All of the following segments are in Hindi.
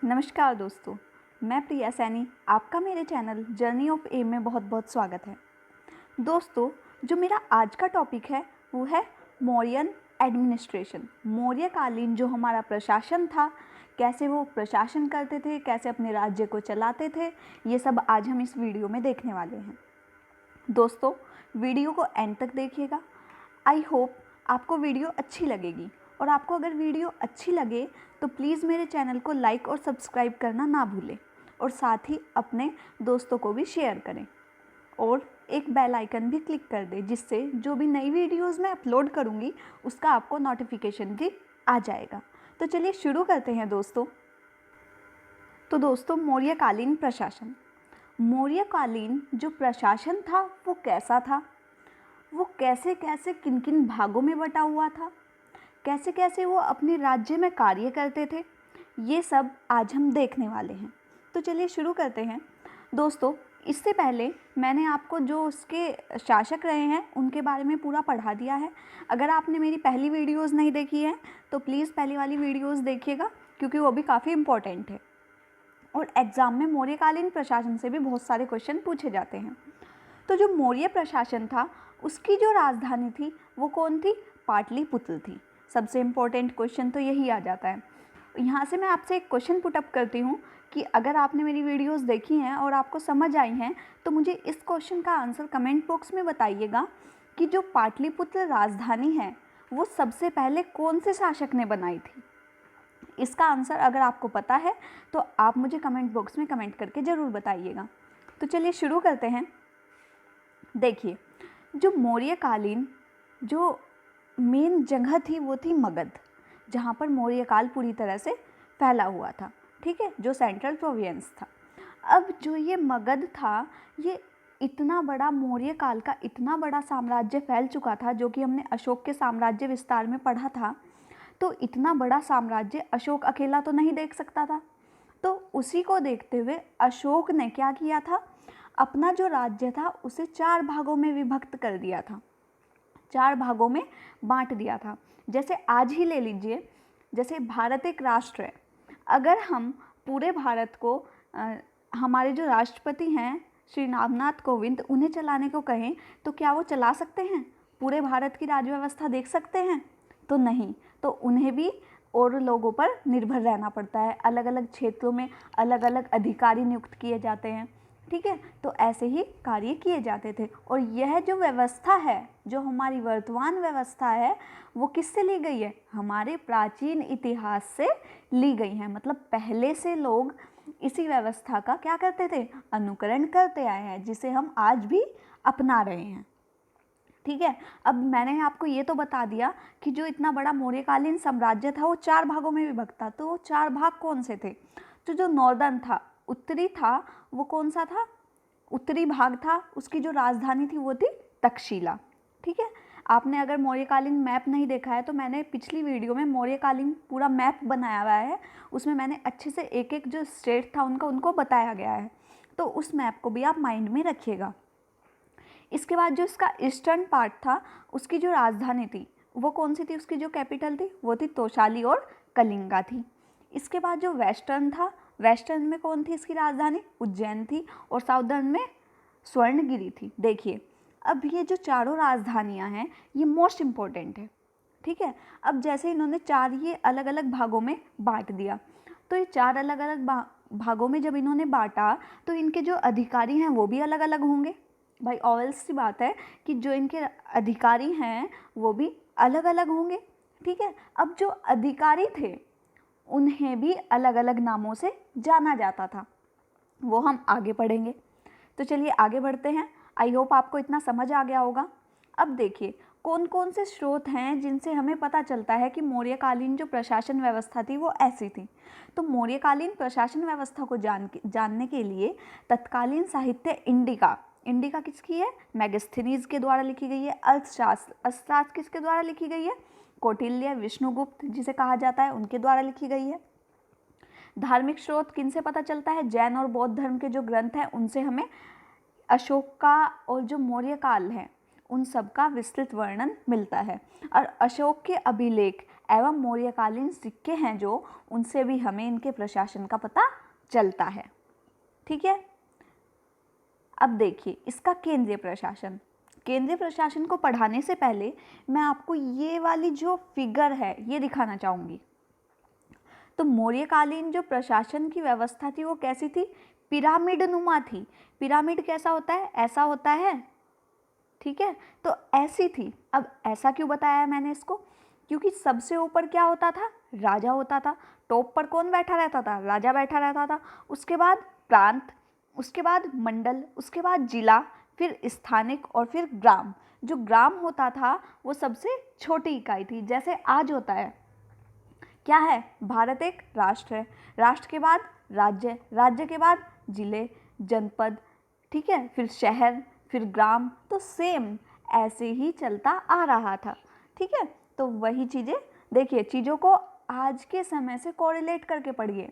नमस्कार दोस्तों, मैं प्रिया सैनी। आपका मेरे चैनल जर्नी ऑफ ए में बहुत बहुत स्वागत है। दोस्तों, जो मेरा आज का टॉपिक है वो है मौर्यन एडमिनिस्ट्रेशन। मौर्यकालीन जो हमारा प्रशासन था, कैसे वो प्रशासन करते थे, कैसे अपने राज्य को चलाते थे, ये सब आज हम इस वीडियो में देखने वाले हैं। दोस्तों, वीडियो को एंड तक देखिएगा। आई होप आपको वीडियो अच्छी लगेगी, और आपको अगर वीडियो अच्छी लगे तो प्लीज़ मेरे चैनल को लाइक और सब्सक्राइब करना ना भूलें, और साथ ही अपने दोस्तों को भी शेयर करें और एक बेल आइकन भी क्लिक कर दें, जिससे जो भी नई वीडियोस मैं अपलोड करूँगी उसका आपको नोटिफिकेशन भी आ जाएगा। तो चलिए शुरू करते हैं दोस्तों। तो दोस्तों, मौर्यकालीन प्रशासन। मौर्यकालीन जो प्रशासन था वो कैसा था, वो कैसे कैसे किन किन भागों में बटा हुआ था, कैसे कैसे वो अपने राज्य में कार्य करते थे, ये सब आज हम देखने वाले हैं। तो चलिए शुरू करते हैं। दोस्तों, इससे पहले मैंने आपको जो उसके शासक रहे हैं उनके बारे में पूरा पढ़ा दिया है। अगर आपने मेरी पहली वीडियोस नहीं देखी है तो प्लीज़ पहली वाली वीडियोस देखिएगा, क्योंकि वो भी काफ़ी इम्पोर्टेंट है और एग्ज़ाम में मौर्यकालीन प्रशासन से भी बहुत सारे क्वेश्चन पूछे जाते हैं। तो जो मौर्य प्रशासन था उसकी जो राजधानी थी वो कौन थी? पाटलिपुत्र थी। सबसे इम्पोर्टेंट क्वेश्चन तो यही आ जाता है। यहाँ से मैं आपसे एक क्वेश्चन पुटअप करती हूँ कि अगर आपने मेरी वीडियोस देखी हैं और आपको समझ आई हैं तो मुझे इस क्वेश्चन का आंसर कमेंट बॉक्स में बताइएगा कि जो पाटलिपुत्र राजधानी है वो सबसे पहले कौन से शासक ने बनाई थी। इसका आंसर अगर आपको पता है तो आप मुझे कमेंट बॉक्स में कमेंट करके ज़रूर बताइएगा। तो चलिए शुरू करते हैं। देखिए, जो मौर्यकालीन जो मेन जगह थी वो थी मगध, जहाँ पर मौर्यकाल पूरी तरह से फैला हुआ था। ठीक है, जो सेंट्रल प्रोविंस था। अब जो ये मगध था, ये इतना बड़ा मौर्यकाल का इतना बड़ा साम्राज्य फैल चुका था, जो कि हमने अशोक के साम्राज्य विस्तार में पढ़ा था। तो इतना बड़ा साम्राज्य अशोक अकेला तो नहीं देख सकता था। तो उसी को देखते हुए अशोक ने क्या किया था, अपना जो राज्य था उसे 4 भागों में विभक्त कर दिया था, 4 भागों में बांट दिया था। जैसे आज ही ले लीजिए, जैसे भारत एक राष्ट्र है। अगर हम पूरे भारत को हमारे जो राष्ट्रपति हैं श्री रामनाथ कोविंद, उन्हें चलाने को कहें तो क्या वो चला सकते हैं? पूरे भारत की राज्य व्यवस्था देख सकते हैं? तो नहीं। तो उन्हें भी और लोगों पर निर्भर रहना पड़ता है। अलग अलग क्षेत्रों में अलग अलग अधिकारी नियुक्त किए जाते हैं। ठीक है, तो ऐसे ही कार्य किए जाते थे। और यह जो व्यवस्था है, जो हमारी वर्तमान व्यवस्था है, वो किससे ली गई है? हमारे प्राचीन इतिहास से ली गई है। मतलब पहले से लोग इसी व्यवस्था का क्या करते थे? अनुकरण करते आए हैं, जिसे हम आज भी अपना रहे हैं। ठीक है, अब मैंने आपको ये तो बता दिया कि जो इतना बड़ा मौर्यकालीन साम्राज्य था वो 4 भागों में विभक्त था। तो वो 4 भाग कौन से थे? तो जो नॉर्दर्न था, उत्तरी था, वो कौन सा था? उत्तरी भाग था, उसकी जो राजधानी थी वो थी तक्षशिला। ठीक है, आपने अगर मौर्यकालीन मैप नहीं देखा है तो मैंने पिछली वीडियो में मौर्यकालीन पूरा मैप बनाया हुआ है। उसमें मैंने अच्छे से एक एक जो स्टेट था उनको बताया गया है। तो उस मैप को भी आप माइंड में रखिएगा। इसके बाद जो इसका ईस्टर्न पार्ट था, उसकी जो राजधानी थी वो कौन सी थी? उसकी जो कैपिटल थी वो थी तोशाली और कलिंगा थी। इसके बाद जो वेस्टर्न था, वेस्टर्न में कौन थी इसकी राजधानी? उज्जैन थी। और साउदर्न में स्वर्णगिरी थी। देखिए, अब ये जो चारों राजधानियां हैं ये मोस्ट इम्पोर्टेंट है। ठीक है, अब जैसे इन्होंने 4 ये अलग अलग भागों में बांट दिया, तो ये 4 अलग अलग भागों में जब इन्होंने बांटा तो इनके जो अधिकारी हैं वो भी अलग अलग होंगे। भाई ऑब्वियस सी बात है कि जो इनके अधिकारी हैं वो भी अलग अलग होंगे। ठीक है, अब जो अधिकारी थे उन्हें भी अलग अलग नामों से जाना जाता था, वो हम आगे पढ़ेंगे। तो चलिए आगे बढ़ते हैं। आई होप आपको इतना समझ आ गया होगा। अब देखिए, कौन कौन से स्रोत हैं जिनसे हमें पता चलता है कि मौर्यकालीन जो प्रशासन व्यवस्था थी वो ऐसी थी। तो मौर्यकालीन प्रशासन व्यवस्था को जानने के लिए तत्कालीन साहित्य इंडिका किसकी है? मेगास्थनीज के द्वारा लिखी गई है। अर्थशास्त्र किसके द्वारा लिखी गई है? कौटिल्य, विष्णुगुप्त जिसे कहा जाता है, उनके द्वारा लिखी गई है। धार्मिक स्रोत किन से पता चलता है? जैन और बौद्ध धर्म के जो ग्रंथ हैं उनसे हमें अशोक का और जो मौर्य काल है उन सब का विस्तृत वर्णन मिलता है। और अशोक के अभिलेख एवं मौर्यकालीन सिक्के हैं जो, उनसे भी हमें इनके प्रशासन का पता चलता है। ठीक है, अब देखिए इसका केंद्रीय प्रशासन। केंद्रीय प्रशासन को पढ़ाने से पहले मैं आपको ये वाली जो फिगर है ये दिखाना चाहूँगी। तो मौर्यकालीन जो प्रशासन की व्यवस्था थी वो कैसी थी? पिरामिड नुमा थी। पिरामिड कैसा होता है? ऐसा होता है। ठीक है, तो ऐसी थी। अब ऐसा क्यों बताया मैंने इसको? क्योंकि सबसे ऊपर क्या होता था? राजा होता था। टॉप पर कौन बैठा रहता था? राजा बैठा रहता था। उसके बाद प्रांत, उसके बाद मंडल, उसके बाद जिला, फिर स्थानिक और फिर ग्राम। जो ग्राम होता था वो सबसे छोटी इकाई थी। जैसे आज होता है, क्या है? भारत एक राष्ट्र है। राष्ट्र के बाद राज्य, राज्य के बाद जिले, जनपद, ठीक है, फिर शहर, फिर ग्राम। तो सेम ऐसे ही चलता आ रहा था। ठीक है, तो वही चीज़ें देखिए, चीज़ों को आज के समय से कोरिलेट करके पढ़िए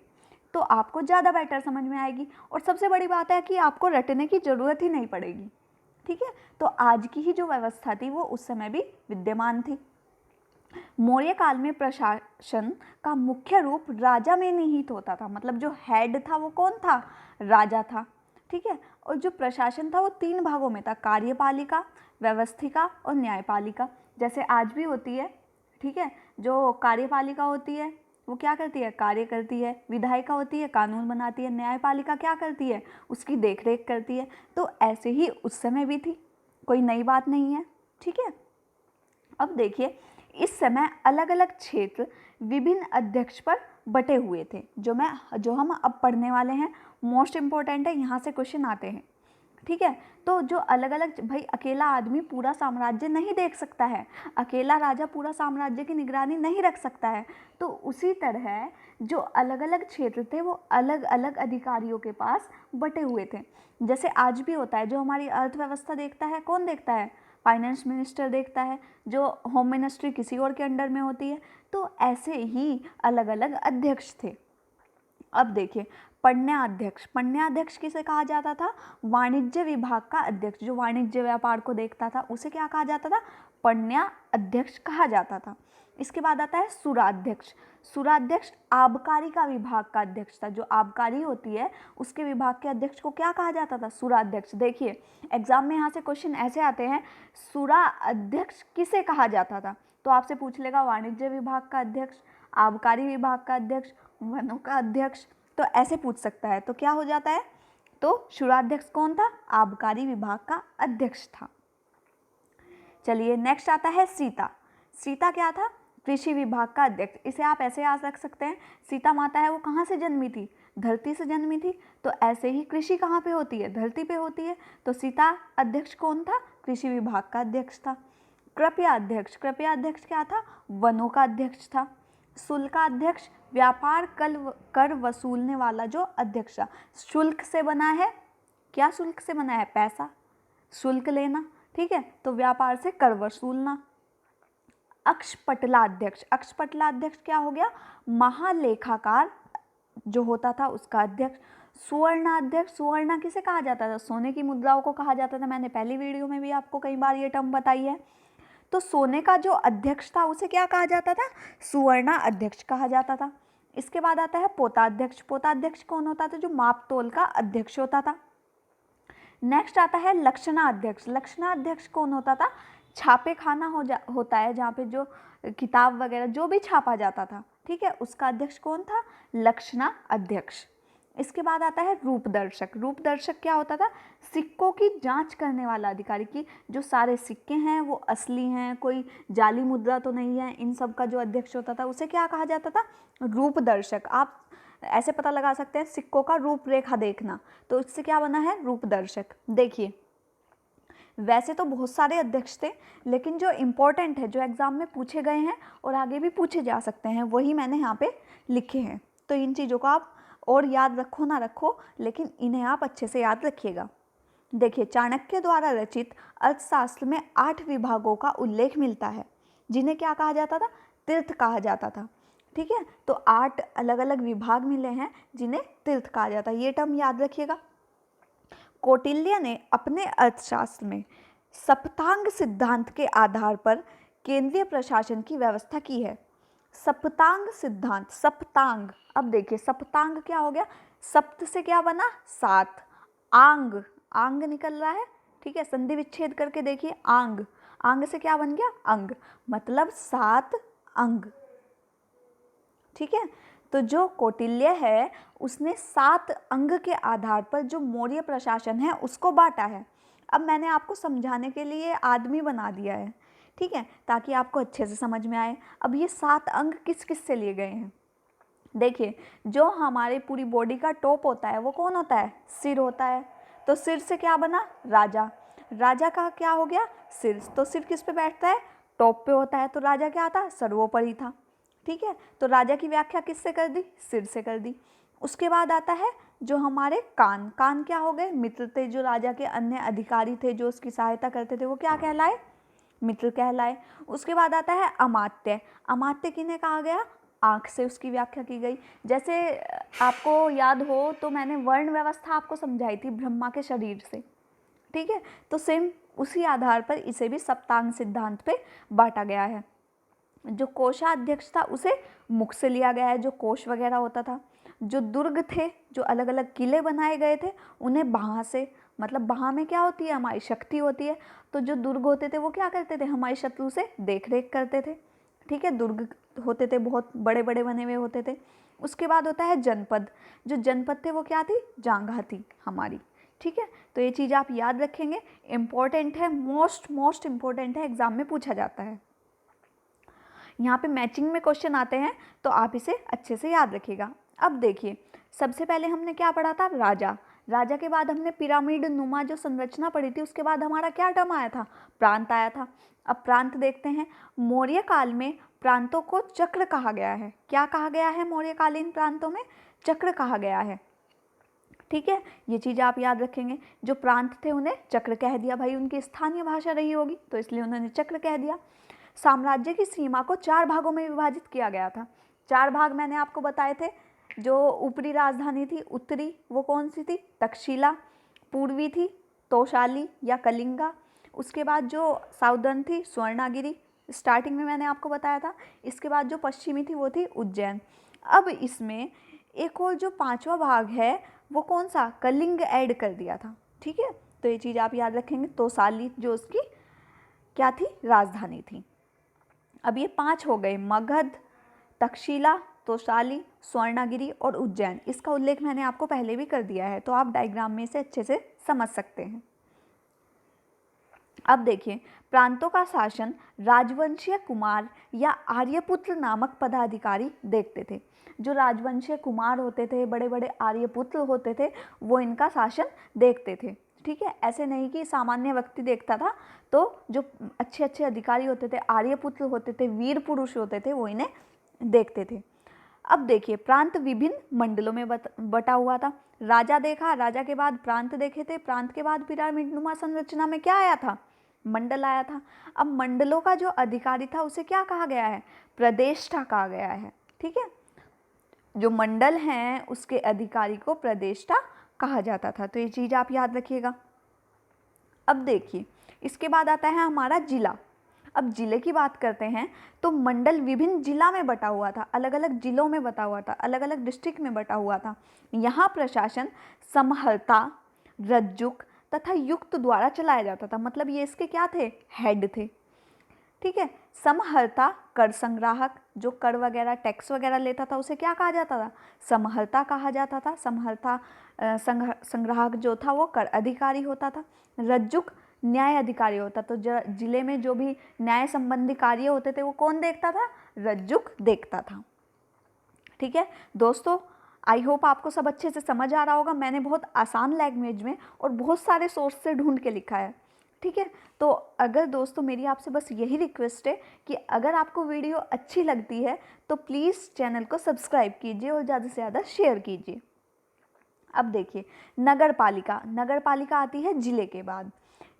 तो आपको ज़्यादा बेटर समझ में आएगी। और सबसे बड़ी बात है कि आपको रटने की ज़रूरत ही नहीं पड़ेगी। ठीक है, तो आज की ही जो व्यवस्था थी वो उस समय भी विद्यमान थी। मौर्य काल में प्रशासन का मुख्य रूप राजा में निहित होता था। मतलब जो हेड था वो कौन था? राजा था। ठीक है, और जो प्रशासन था वो 3 भागों में था, कार्यपालिका, व्यवस्थिका और न्यायपालिका। जैसे आज भी होती है। ठीक है, जो कार्यपालिका होती है वो क्या करती है? कार्य करती है। विधायिका होती है, कानून बनाती है। न्यायपालिका क्या करती है? उसकी देखरेख करती है। तो ऐसे ही उस समय भी थी, कोई नई बात नहीं है। ठीक है, अब देखिए इस समय अलग अलग क्षेत्र विभिन्न अध्यक्ष पर बटे हुए थे। जो हम अब पढ़ने वाले हैं, मोस्ट इम्पोर्टेंट है, यहाँ से क्वेश्चन आते हैं। ठीक है, तो जो अलग अलग, भाई अकेला आदमी पूरा साम्राज्य नहीं देख सकता है, अकेला राजा पूरा साम्राज्य की निगरानी नहीं रख सकता है। तो उसी तरह जो अलग अलग क्षेत्र थे वो अलग अलग अधिकारियों के पास बटे हुए थे। जैसे आज भी होता है, जो हमारी अर्थव्यवस्था देखता है, कौन देखता है? फाइनेंस मिनिस्टर देखता है। जो होम मिनिस्ट्री किसी और के अंडर में होती है। तो ऐसे ही अलग अलग अध्यक्ष थे। अब देखिए पण्याध्यक्ष। पण्याध्यक्ष किसे कहा जाता था? वाणिज्य विभाग का अध्यक्ष। जो वाणिज्य व्यापार को देखता था उसे क्या कहा जाता था? पण्याध्यक्ष कहा जाता था। इसके बाद आता है सुराध्यक्ष। सुराध्यक्ष आबकारी का विभाग का अध्यक्ष था। जो आबकारी होती है उसके विभाग के अध्यक्ष को क्या कहा जाता था? सुराध्यक्ष। देखिए एग्जाम में यहाँ से क्वेश्चन ऐसे आते हैं, सुराध्यक्ष किसे कहा जाता था? तो आपसे पूछ लेगा वाणिज्य विभाग का अध्यक्ष, आबकारी विभाग का अध्यक्ष, वनों का अध्यक्ष। तो ऐसे पूछ सकता है। तो क्या हो जाता है? तो सुराध्यक्ष कौन था? आबकारी विभाग का अध्यक्ष था। चलिए नेक्स्ट आता है सीता। सीता क्या था? कृषि विभाग का अध्यक्ष। इसे आप ऐसे याद रख सकते हैं, सीता माता है वो कहाँ से जन्मी थी? धरती से जन्मी थी। तो ऐसे ही कृषि कहाँ पे होती है? धरती पे होती है। तो सीता अध्यक्ष कौन था? कृषि विभाग का अध्यक्ष था। कृपया अध्यक्ष। कृपया अध्यक्ष क्या था? वनों का अध्यक्ष था। शुल्काध्यक्ष व्यापार कर वसूलने वाला जो अध्यक्ष था। शुल्क से बना है, क्या शुल्क से बना है? पैसा, शुल्क लेना। ठीक है, तो व्यापार से कर वसूलना। अक्षपटलाध्यक्ष। अक्षपटलाध्यक्ष क्या हो गया? महालेखाकार जो होता था उसका अध्यक्ष। सुवर्णाध्यक्ष। सुवर्ण किसे कहा जाता था? सोने की मुद्राओं को कहा जाता था। मैंने पहली वीडियो में भी आपको कई बार ये टर्म बताई है। तो सोने का जो अध्यक्ष था उसे क्या कहा जाता था? सुवर्ण अध्यक्ष कहा जाता था। इसके बाद आता है पोताध्यक्ष। पोताध्यक्ष कौन होता था? जो माप तोल का अध्यक्ष होता था। नेक्स्ट आता है लक्षणाध्यक्ष। लक्षणाध्यक्ष कौन होता था? छापे खाना होता है जहाँ पे जो किताब वगैरह जो भी छापा जाता था, ठीक है, उसका अध्यक्ष कौन था? लक्षणाध्यक्ष। इसके बाद आता है रूपदर्शक। रूपदर्शक क्या होता था? सिक्कों की जांच करने वाला अधिकारी, की जो सारे सिक्के हैं वो असली हैं, कोई जाली मुद्रा तो नहीं है, इन सब का जो अध्यक्ष होता था उसे क्या कहा जाता था? रूपदर्शक। आप ऐसे पता लगा सकते हैं सिक्कों का रूपरेखा देखना, तो इससे क्या बना है? रूपदर्शक। देखिए वैसे तो बहुत सारे अध्यक्ष थे, लेकिन जो इम्पोर्टेंट है, जो एग्जाम में पूछे गए हैं और आगे भी पूछे जा सकते हैं, वही मैंने यहाँ पे लिखे हैं। तो इन चीज़ों को आप और याद रखो ना रखो, लेकिन इन्हें आप अच्छे से याद रखिएगा। देखिए चाणक्य द्वारा रचित अर्थशास्त्र में 8 विभागों का उल्लेख मिलता है, जिन्हें क्या कहा जाता था? तीर्थ कहा जाता था। ठीक है, तो 8 अलग अलग विभाग मिले हैं जिन्हें तीर्थ कहा जाता है। ये टर्म याद रखिएगा। कौटिल्य ने अपने अर्थशास्त्र में सप्तांग सिद्धांत के आधार पर केंद्रीय प्रशासन की व्यवस्था की है। सप्तांग सिद्धांत, सप्तांग। अब देखिए सप्तांग क्या हो गया, सप्त से क्या बना, 7, आंग, आंग निकल रहा है, ठीक है, संधि विच्छेद करके देखिए, आंग, आंग से क्या बन गया, अंग, मतलब 7 अंग, ठीक है। तो जो कौटिल्य है उसने 7 अंग के आधार पर जो मौर्य प्रशासन है उसको बांटा है। अब मैंने आपको समझाने के लिए आदमी बना दिया है, ठीक है, ताकि आपको अच्छे से समझ में आए। अब ये 7 अंग किस किस से लिए गए हैं, देखिए जो हमारे पूरी बॉडी का टॉप होता है वो कौन होता है, सिर होता है। तो सिर से क्या बना, राजा, राजा का क्या हो गया, सिर, तो सिर किस पे बैठता है, टॉप पे होता है, तो राजा क्या था, सर्वोपरि था, ठीक है। तो राजा की व्याख्या किससे कर दी, सिर से कर दी। उसके बाद आता है जो हमारे कान, कान क्या हो गए, मित्र थे, जो राजा के अन्य अधिकारी थे जो उसकी सहायता करते थे वो क्या कहलाए, मित्र कहलाए। उसके बाद आता है अमात्य, अमात्य किन्हें कहा गया, आँख से उसकी व्याख्या की गई। जैसे आपको याद हो तो मैंने वर्ण व्यवस्था आपको समझाई थी ब्रह्मा के शरीर से, ठीक है, तो सेम उसी आधार पर इसे भी सप्तांग सिद्धांत पे बांटा गया है। जो कोषाध्यक्ष था उसे मुख से लिया गया है, जो कोष वगैरह होता था। जो दुर्ग थे, जो अलग अलग किले बनाए गए थे, उन्हें बाह से, मतलब बाह में क्या होती है, हमारी शक्ति होती है, तो जो दुर्ग होते थे वो क्या करते थे, हमारी शत्रु से देख रेख करते थे, ठीक है, दुर्ग होते थे, बहुत बड़े बड़े बने हुए होते थे। उसके बाद होता है जनपद, जो जनपद थे वो क्या थी, जांघा थी हमारी, ठीक है। तो ये चीज़ आप याद रखेंगे, इम्पॉर्टेंट है, मोस्ट इम्पॉर्टेंट है, एग्जाम में पूछा जाता है। यहाँ पे मैचिंग में क्वेश्चन आते हैं तो आप इसे अच्छे से याद रखिएगा। अब देखिए सबसे पहले हमने क्या पढ़ा था, राजा, राजा के बाद हमने पिरामिड नुमा जो संरचना पढ़ी थी, उसके बाद हमारा क्या टर्म आया था, प्रांत आया था। अब प्रांत देखते हैं, मौर्य काल में प्रांतों को चक्र कहा गया है। क्या कहा गया है, मौर्यकालीन प्रांतों में चक्र कहा गया है, ठीक है, ये चीज़ आप याद रखेंगे। जो प्रांत थे उन्हें चक्र कह दिया, भाई उनकी स्थानीय भाषा रही होगी तो इसलिए उन्होंने चक्र कह दिया। साम्राज्य की सीमा को 4 भागों में विभाजित किया गया था। 4 भाग मैंने आपको बताए थे। जो ऊपरी राजधानी थी उत्तरी, वो कौन सी थी, तक्षशिला। पूर्वी थी तोशाली या कलिंगा। उसके बाद जो साउदर्न थी स्वर्णागिरी, स्टार्टिंग में मैंने आपको बताया था। इसके बाद जो पश्चिमी थी वो थी उज्जैन। अब इसमें एक और जो 5वां भाग है वो कौन सा, कलिंग ऐड कर दिया था, ठीक है। तो ये चीज़ आप याद रखेंगे, तोसाली जो उसकी क्या थी, राजधानी थी। अब ये 5 हो गए, मगध, तक्षशिला, तोशाली, स्वर्णागिरी और उज्जैन। इसका उल्लेख मैंने आपको पहले भी कर दिया है, तो आप डायग्राम में से अच्छे से समझ सकते हैं। अब देखिए प्रांतों का शासन राजवंशीय कुमार या आर्यपुत्र नामक पदाधिकारी देखते थे। जो राजवंशीय कुमार होते थे, बड़े बड़े आर्यपुत्र होते थे, वो इनका शासन देखते थे, ठीक है। ऐसे नहीं कि सामान्य व्यक्ति देखता था, तो जो अच्छे अच्छे अधिकारी होते थे, आर्यपुत्र होते थे, वीर पुरुष होते थे, वो इन्हें देखते थे। अब देखिए प्रांत विभिन्न मंडलों में बटा हुआ था। राजा देखा, राजा के बाद प्रांत देखे थे, प्रांत के बाद पिरामिडनुमा संरचना में क्या आया था, मंडल आया था। अब मंडलों का जो अधिकारी था उसे क्या कहा गया है, प्रदेष्टा कहा गया है, ठीक है। जो मंडल हैं उसके अधिकारी को प्रदेष्टा कहा जाता था, तो ये चीज़ आप याद रखिएगा। अब देखिए इसके बाद आता है हमारा जिला। अब जिले की बात करते हैं तो मंडल विभिन्न जिला में बटा हुआ था, अलग अलग जिलों में बटा हुआ था, अलग अलग डिस्ट्रिक्ट में बटा हुआ था। यहाँ प्रशासन समहर्ता, रज्जुक तथा युक्त द्वारा चलाया जाता था, मतलब ये इसके क्या थे, हेड थे, ठीक है। समहर्ता कर संग्राहक, जो कर वगैरह टैक्स वगैरह लेता था उसे क्या कहा जाता था, समहर्ता कहा जाता था। समहर्ता संग्राहक जो था वो कर अधिकारी होता था। रज्जुक न्याय अधिकारी होता, तो जिले में जो भी न्याय संबंधी कार्य होते थे वो कौन देखता था, रज्जुक देखता था, ठीक है। दोस्तों आई होप आपको सब अच्छे से समझ आ रहा होगा। मैंने बहुत आसान लैंग्वेज में और बहुत सारे सोर्स से ढूंढ के लिखा है, ठीक है। तो अगर दोस्तों मेरी आपसे बस यही रिक्वेस्ट है कि अगर आपको वीडियो अच्छी लगती है तो प्लीज़ चैनल को सब्सक्राइब कीजिए और ज़्यादा से ज़्यादा शेयर कीजिए। अब देखिए नगर पालिका, नगर पालिका आती है जिले के बाद।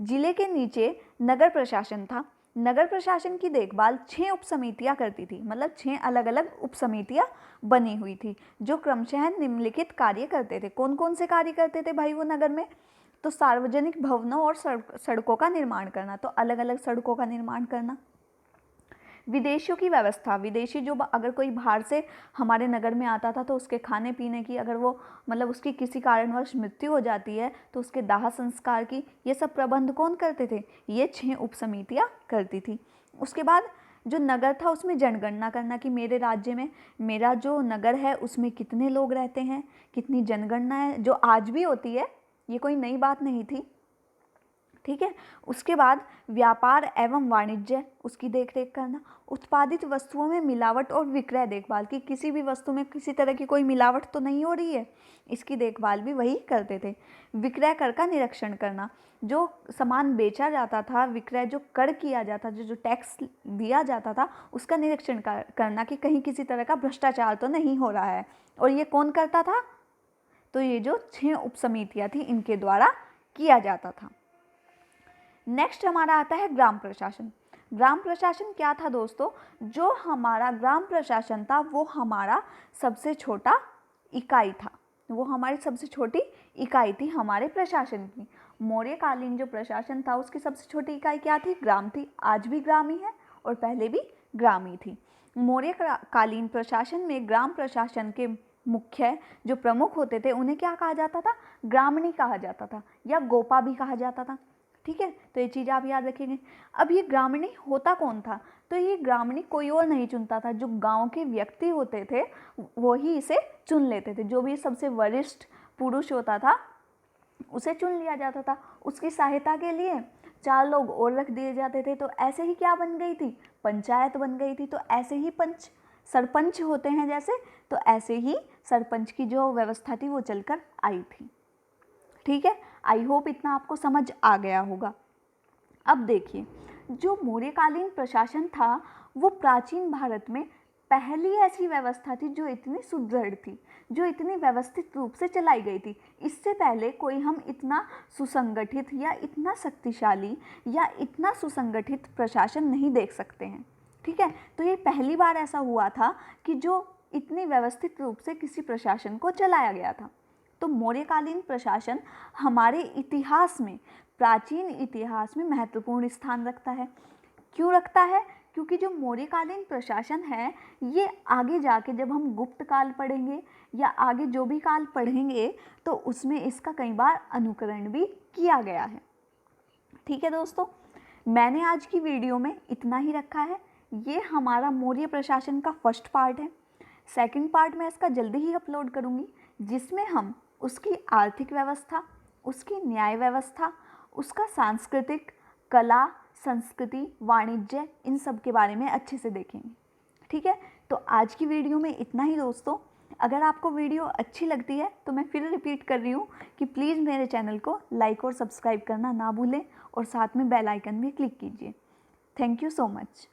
जिले के नीचे नगर प्रशासन था। नगर प्रशासन की देखभाल 6 उप समितियाँ करती थी, मतलब 6 अलग अलग उप समितियाँ बनी हुई थी जो क्रमशः निम्नलिखित कार्य करते थे। कौन कौन से कार्य करते थे भाई वो नगर में, तो सार्वजनिक भवनों और सड़कों का निर्माण करना, तो अलग अलग सड़कों का निर्माण करना, विदेशियों की व्यवस्था, विदेशी जो अगर कोई बाहर से हमारे नगर में आता था तो उसके खाने पीने की, अगर वो मतलब उसकी किसी कारणवश मृत्यु हो जाती है तो उसके दाह संस्कार की, ये सब प्रबंध कौन करते थे? ये 6 उपसमितियाँ करती थी। उसके बाद जो नगर था उसमें जनगणना करना कि मेरे राज्य में, मेरा जो नगर है उसमें कितने लोग रहते हैं, कितनी जनगणना है, जो आज भी होती है, ये कोई नई बात नहीं थी। ठीक है। उसके बाद व्यापार एवं वाणिज्य, उसकी देखरेख करना। उत्पादित वस्तुओं में मिलावट और विक्रय देखभाल कि किसी भी वस्तु में किसी तरह की कोई मिलावट तो नहीं हो रही है, इसकी देखभाल भी वही करते थे। विक्रय कर का निरीक्षण करना, जो सामान बेचा जाता था, विक्रय जो कर किया जाता, जो टैक्स दिया जाता था, उसका निरीक्षण करना कि कहीं किसी तरह का भ्रष्टाचार तो नहीं हो रहा है। और ये कौन करता था? तो ये जो 6 उपसमितियाँ थी इनके द्वारा किया जाता था। नेक्स्ट हमारा आता है ग्राम प्रशासन। ग्राम प्रशासन क्या था दोस्तों? जो हमारा ग्राम प्रशासन था वो हमारा सबसे छोटा इकाई था, वो हमारी सबसे छोटी इकाई थी हमारे प्रशासन की। मौर्यकालीन जो प्रशासन था उसकी सबसे छोटी इकाई क्या थी? ग्राम थी। आज भी ग्राम ही है और पहले भी ग्राम ही थी। मौर्यकालीन प्रशासन में ग्राम प्रशासन के मुख्य जो प्रमुख होते थे उन्हें क्या कहा जाता था? ग्रामणी कहा जाता था या गोपा भी कहा जाता था। ठीक है, तो ये चीज़ आप याद रखेंगे। अब ये ग्रामणी होता कौन था? तो ये ग्रामणी कोई और नहीं चुनता था, जो गांव के व्यक्ति होते थे वो ही इसे चुन लेते थे। जो भी सबसे वरिष्ठ पुरुष होता था उसे चुन लिया जाता था। उसकी सहायता के लिए 4 लोग और रख दिए जाते थे। तो ऐसे ही क्या बन गई थी? पंचायत बन गई थी। तो ऐसे ही सरपंच होते हैं जैसे, तो ऐसे ही सरपंच की जो व्यवस्था थी वो चलकर आई थी। ठीक है, आई होप इतना आपको समझ आ गया होगा। अब देखिए, जो मौर्यकालीन प्रशासन था वो प्राचीन भारत में पहली ऐसी व्यवस्था थी जो इतनी सुदृढ़ थी, जो इतनी व्यवस्थित रूप से चलाई गई थी। इससे पहले कोई हम इतना सुसंगठित या इतना शक्तिशाली या इतना सुसंगठित प्रशासन नहीं देख सकते हैं। ठीक है, तो ये पहली बार ऐसा हुआ था कि जो इतनी व्यवस्थित रूप से किसी प्रशासन को चलाया गया था। तो मौर्यकालीन प्रशासन हमारे इतिहास में, प्राचीन इतिहास में महत्वपूर्ण स्थान रखता है। क्यों रखता है? क्योंकि जो मौर्यकालीन प्रशासन है ये आगे जाके जब हम गुप्त काल पढ़ेंगे या आगे जो भी काल पढ़ेंगे तो उसमें इसका कई बार अनुकरण भी किया गया है। ठीक है दोस्तों, मैंने आज की वीडियो में इतना ही रखा है। ये हमारा मौर्य प्रशासन का फर्स्ट पार्ट है। सेकंड पार्ट मैं इसका जल्दी ही अपलोड करूँगी, जिसमें हम उसकी आर्थिक व्यवस्था, उसकी न्याय व्यवस्था, उसका सांस्कृतिक, कला, संस्कृति, वाणिज्य, इन सब के बारे में अच्छे से देखेंगे। ठीक है, तो आज की वीडियो में इतना ही दोस्तों। अगर आपको वीडियो अच्छी लगती है तो मैं फिर रिपीट कर रही हूँ कि प्लीज़ मेरे चैनल को लाइक और सब्सक्राइब करना ना भूलें और साथ में बेल आइकन भी क्लिक कीजिए। Thank you so much.